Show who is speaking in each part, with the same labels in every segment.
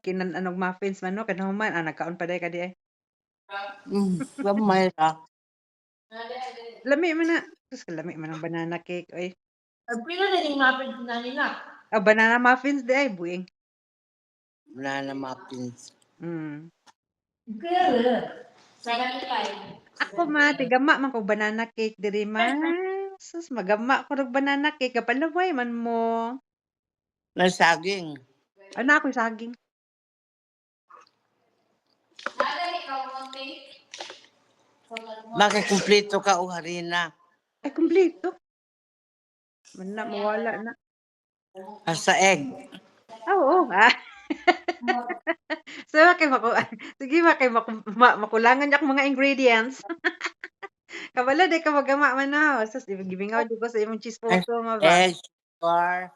Speaker 1: kinan anog muffins man no kanahuman nagkaon pa day ka di ay.
Speaker 2: Gamay ra.
Speaker 1: Lami man na. Sus lami man ang banana cake oy.
Speaker 3: Pila na ning muffins na nila.
Speaker 1: Banana muffins di ay buing.
Speaker 2: Banana muffins.
Speaker 1: Mm.
Speaker 3: Pila na.
Speaker 4: 75.
Speaker 1: Ako tigama man ko banana cake diri man. Sus magama ko og banana cake kapalaway man mo.
Speaker 2: Nasaging.
Speaker 1: Ana ako'y saging.
Speaker 4: Nagani ka konti.
Speaker 2: Makikumpleto ka og harina.
Speaker 1: Ay kumpleto. Man na mawala na.
Speaker 2: Sa egg.
Speaker 1: Oo. So kay sige kay makulangan niya akong mga ingredients. Kabalo day ka magama man na. Sus gibingaw di ko sa imong cheese photo mo ba?
Speaker 2: Egg, sugar.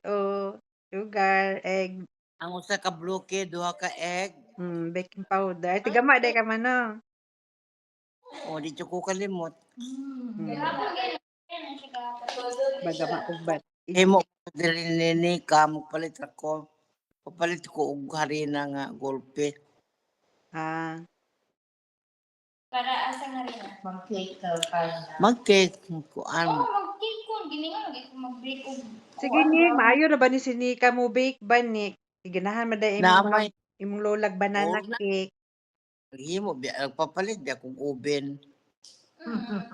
Speaker 1: Oh, sugar, egg,
Speaker 2: Ang usa ka bloke, duha ka egg.
Speaker 1: baking powder. Tigama day ka man no.
Speaker 2: O di ko kalimot.
Speaker 1: Bagama ko ba?
Speaker 2: Himo diri nini ka palit ako. Papalit ko og harina nga golpe.
Speaker 1: Ah,
Speaker 4: Para asa nga rin.
Speaker 3: Mag-cake ka kaya na.
Speaker 2: Mag-cake kuan.
Speaker 4: Mag-cake ko. Giningan. Mag-bake ko.
Speaker 1: sige ni, maayo na ba ni sinika mo bake ba ni? Iganahan man day
Speaker 2: Naamay.
Speaker 1: imong lolag banana
Speaker 2: Oo na.
Speaker 1: cake.
Speaker 2: Himo papalit biya kog oven.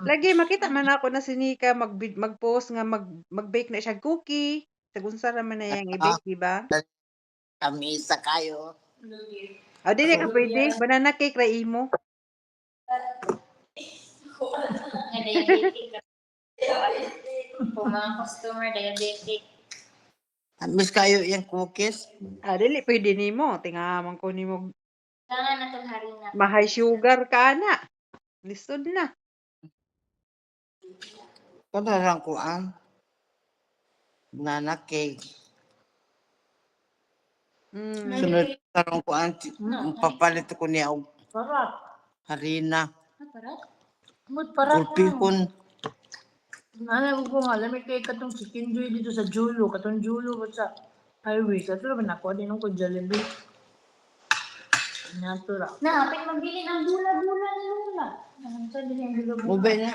Speaker 1: Lagi makita man ako na sinika mag-post nga mag-bake na siya cookie. Sagunsa ra man na yang i-bake, di ba?
Speaker 2: Kamisa kayo.
Speaker 1: O dili ka pwede, banana cake ra imo.
Speaker 4: Nga diabetic. Kung mga customer diabetic.
Speaker 2: Miss kayo yung cookies.
Speaker 1: Dili pwede nimo. Tingaman ko nimo
Speaker 4: Kailangan na itong harina.
Speaker 1: ma-high sugar ka na. Lisod na.
Speaker 2: Kada lang kuan. Banana cake. Sunod tarong kuan papalit ko niya og
Speaker 3: Parat.
Speaker 2: harina.
Speaker 4: Parat?
Speaker 3: Mood parat na.
Speaker 2: Gulpihon.
Speaker 3: Alam ko nga, lamig kay katong chicken joy dito sa Julo. Katong Julo ko sa highway. Sa ito naman ako, din ko Jollibee. Natura.
Speaker 4: Napit magbili ng bula-bula ni Lula. Ano sa din yung bula-bula?
Speaker 2: Mubay na.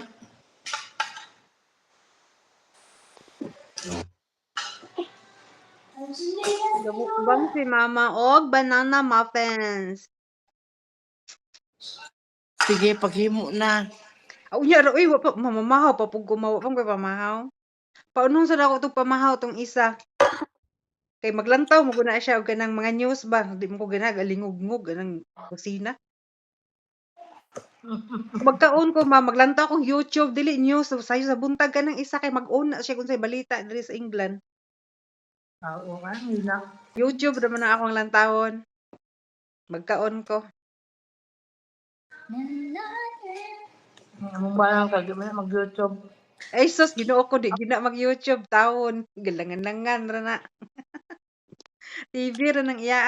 Speaker 1: Gamukbang si mama og banana muffins.
Speaker 2: Sige, paghimo na.
Speaker 1: Unya ra uy wa pa mamamahaw pa pug gumawa pang pamahaw. Paunong sa ako tong pamahaw tong isa. Kay maglantaw mo guna siya og kanang mga news ba, di mo ko gina galingog-ngog kanang kusina. Magkaon ko maglantaw kong YouTube dili news sayo sa buntag kanang isa kay mag-una siya kung say balita diri sa England.
Speaker 3: Oo nga, yun lang.
Speaker 1: YouTube naman na akong lantawon. Magkaon ko.
Speaker 3: Among ba lang kag mag-YouTube.
Speaker 1: Ay sus, Ginoo ko di gina mag-YouTube taon. Galangan-langan ra na. TV ra nang iya.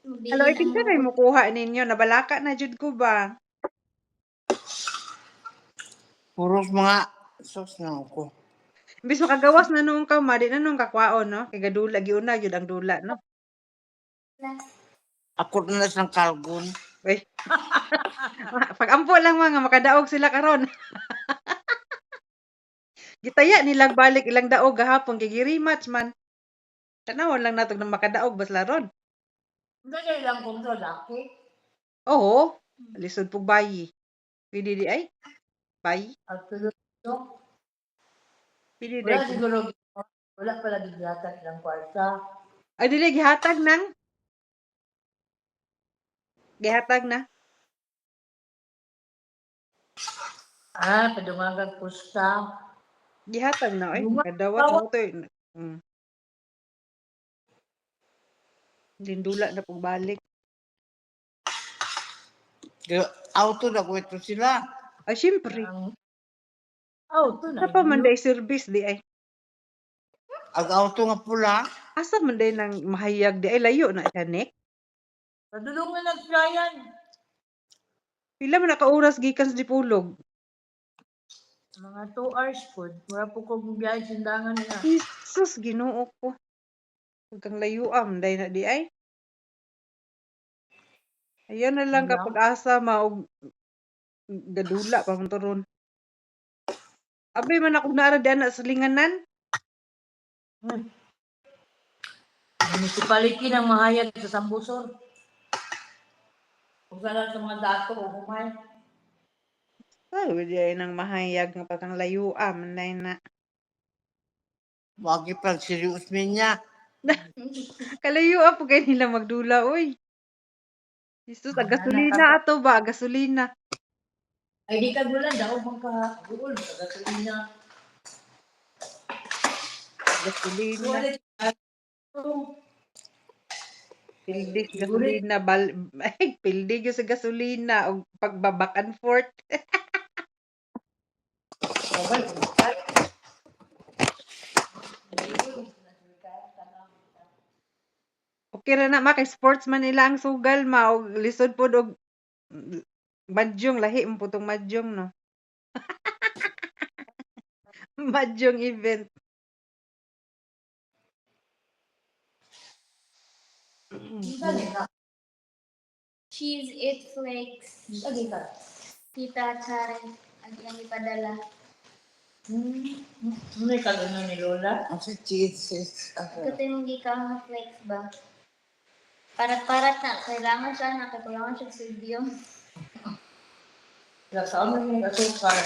Speaker 1: Hello, itinda na mo kuha ninyo. Nabalaka na jud ko ba?
Speaker 2: Puros mga sos na ako.
Speaker 1: Imbis makagawas na nung ka, madi na nung kakwaon, no? Kay gadula, giuna yun ang dula, no?
Speaker 2: Ako na lang kalgon.
Speaker 1: Uy. Pag-ampo lang mga makadaog sila karon. Gitaya nilang balik ilang daog gahapon kay gi-rematch man. Tanawon lang natog nang makadaog bas laron.
Speaker 3: Hindi lang kung sa laki.
Speaker 1: Oo. Lisod pug bayi. Pwede di ay? Bayi?
Speaker 3: At tulog.
Speaker 1: Pwede
Speaker 3: Wala
Speaker 1: di.
Speaker 3: siguro. Wala pala biglatat ng kwarta.
Speaker 1: Ay dili gihatag nang. Gihatag na.
Speaker 3: Padungagag pusta.
Speaker 1: Gihatag na ay. Kadawat mo to. Lindula na pug balik.
Speaker 2: Auto na ko ito sila.
Speaker 1: Ay syempre.
Speaker 3: Ito na.
Speaker 1: Sa pa man day service di ay.
Speaker 2: Ang auto nga pula.
Speaker 1: Asa man day nang mahayag di ay layo na siya nek.
Speaker 3: Padulungan na sila yan.
Speaker 1: Pila man naka-oras gikan sa Dipulog?
Speaker 3: Mga 2 hours po. Wala po kong biyahe sindangan nila.
Speaker 1: Jesus, Ginoo ko. Kang layuam day na di ay. Ayan na lang
Speaker 3: Wala.
Speaker 1: kapag asa maog gadula pa man turon. Abay man ako nara di ana sa linganan.
Speaker 3: Municipality ng Mahayag sa Sambusor. Kung saan sa mga dato o humay.
Speaker 1: Ay, di ay nang mahayag nga patang layuam nay na.
Speaker 2: Wagi pag serious niya.
Speaker 1: Kalayuam po kay nila magdula oy. Jesus, gasolina ato ba? Gasolina.
Speaker 3: Ay di ka gulan daw magka gul sa gasolina.
Speaker 1: Gasolina.
Speaker 3: Oh,
Speaker 1: Pildig gasolina. Ay, pildig yung sa gasolina. O pagbabak and forth. Okay ra na, kay sportsman nila ang sugal, ma. O lisod po og madyong, lahi mo po itong madyong, no? Madyong event.
Speaker 4: Cheese it flakes.
Speaker 3: Lagi ka.
Speaker 4: Tita Karen. Ang iyang ipadala.
Speaker 3: May kalunod ni Lola.
Speaker 2: Ang si cheese.
Speaker 4: Kasi hindi ka mga flakes ba? Parat-parat na. Kailangan siya na. Kailangan siya sodium.
Speaker 3: Kasama yung asukar.